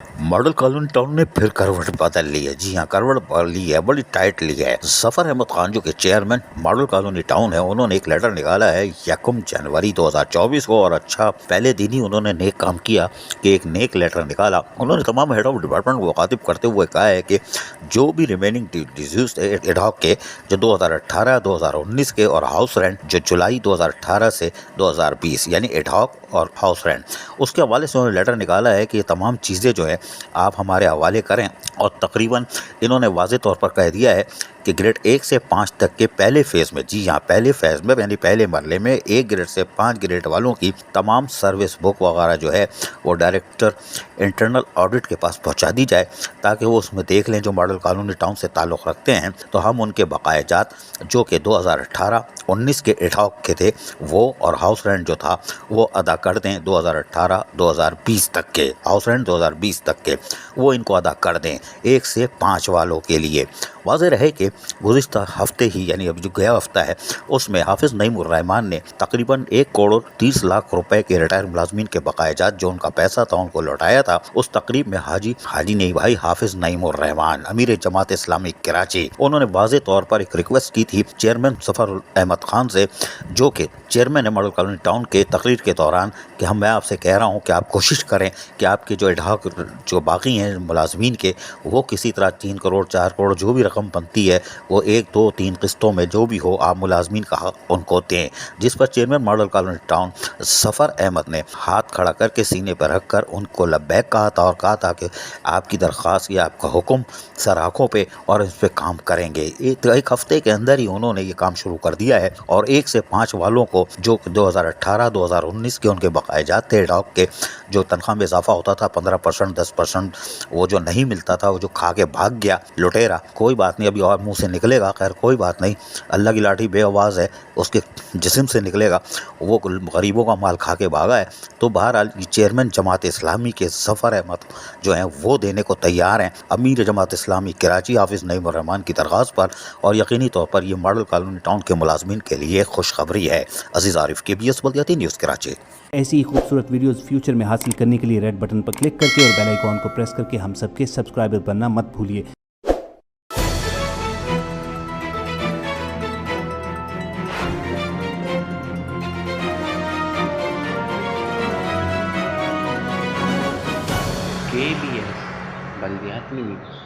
Model colony town ने फिर करवट बदल ली है। जी हाँ, करवट बदल ली है, बड़ी टाइट ली है। जफर अहमद खान जो कि चेयरमैन मॉडल कॉलोनी टाउन है, उन्होंने एक लेटर निकाला है 1 जनवरी 2024 को, और अच्छा पहले दिन ही उन्होंने नेक काम किया कि एक नेक लेटर निकाला। उन्होंने तमाम हेड ऑफ डिपार्टमेंट को मुखातिब करते हुए कहा है कि जो भी रिमेनिंग डिस्यूज एडहॉक के जो 2018, 2019 के और हाउस रेंट जो जुलाई 2018 से 2020 यानी एडहॉक और हाउस रेंट, उसके हवाले से उन्होंने लेटर निकाला है कि ये तमाम चीज़ें जो है आप हमारे हवाले करें। और तकरीबन इन्होंने वाज़ेह तौर पर कह दिया है कि ग्रेड 1 से 5 तक के पहले फेज़ में, जी हाँ पहले फेज़ में यानी पहले मरले में 1 ग्रेड से 5 ग्रेड वालों की तमाम सर्विस बुक वगैरह जो है वो डायरेक्टर इंटरनल ऑडिट के पास पहुंचा दी जाए, ताकि वो उसमें देख लें जो मॉडल कॉलोनी टाउन से ताल्लुक़ रखते हैं, तो हम उनके बकायाजात जो कि 2018-19 के एडहॉक के थे वो और हाउस रेंट जो था वो अदा कर दें। 2018-2020 तक के हाउस रेंट 2020 तक के वो इनको अदा कर दें 1 से 5 वालों के लिए। वाज़ेह रहे कि गुज़िश्ता हफ्ते ही यानी अब जो गया हफ्ता है उसमें हाफिज़ नईमुर रहमान ने तकरीबन 1 करोड़ 30 लाख रुपए के रिटायर मुलाजमीन के बकायाजात जो उनका पैसा था उनको लौटाया था। उस तकरीब में हाजी नहीं भाई हाफिज़ नईमुर रहमान अमीर जमात इस्लामी कराची, उन्होंने वाज़ेह तौर पर एक रिक्वेस्ट की थी चेयरमैन जफर अहमद खान से, जो कि चेयरमैन है मॉडल कॉलोनी टाउन के, तकरीर के दौरान कि मैं आपसे कह रहा हूँ कि आप कोशिश करें कि आपके जो एडहॉक जो बाकी हैं मुलाजमीन के वो किसी तरह 3 करोड़ 4 करोड़ जो भी रकम बनती है वो 1, 2, 3 किस्तों में जो भी हो आप मुलाजमीन का हक उनको दें। जिस पर chairman model colony town Zafar Ahmad ने हाथ खड़ा करके सीने पर रख कर उनको लब्बैक कहा था और कहा था कि आपकी दरख्वास्त या आपका हुक्म सर आँखों पे और इस पर काम करेंगे। एक हफ्ते के अंदर ही उन्होंने ये काम शुरू कर दिया है और 1 से 5 वालों को जो 2018-2019 के उनके बकायाजात थे एडहॉक के, जो तनख्वाह में इजाफा होता था 15%, 10%, वो जो नहीं मिलता था, वो जो खा के भाग गया लुटेरा, कोई बात नहीं अभी और मुंह से निकलेगा, खैर कोई बात नहीं, अल्लाह की लाठी बेआवाज़ है, उसके जिस्म से निकलेगा, वो गरीबों का माल खा के भागा है। तो बहरहाल चेयरमैन जमात इस्लामी के जफर अहमद जो हैं वो देने को तैयार हैं अमीर जमात इस्लामी कराची हाफिज़ नईमुर रहमान की दरख्वास्त पर, और यकीनी तौर पर ये मॉडल कॉलोनी टाउन के मुलाजमीन के लिए खुशखबरी है। अजीज़ आरिफ, KBS बल्दियाती न्यूज़ कराची। ऐसी ही खूबसूरत वीडियोस फ्यूचर में हासिल करने के लिए रेड बटन पर क्लिक करके और बेल आइकॉन को प्रेस करके हम सबके सब्सक्राइबर बनना मत भूलिए। KBS बल्दियाती न्यूज़।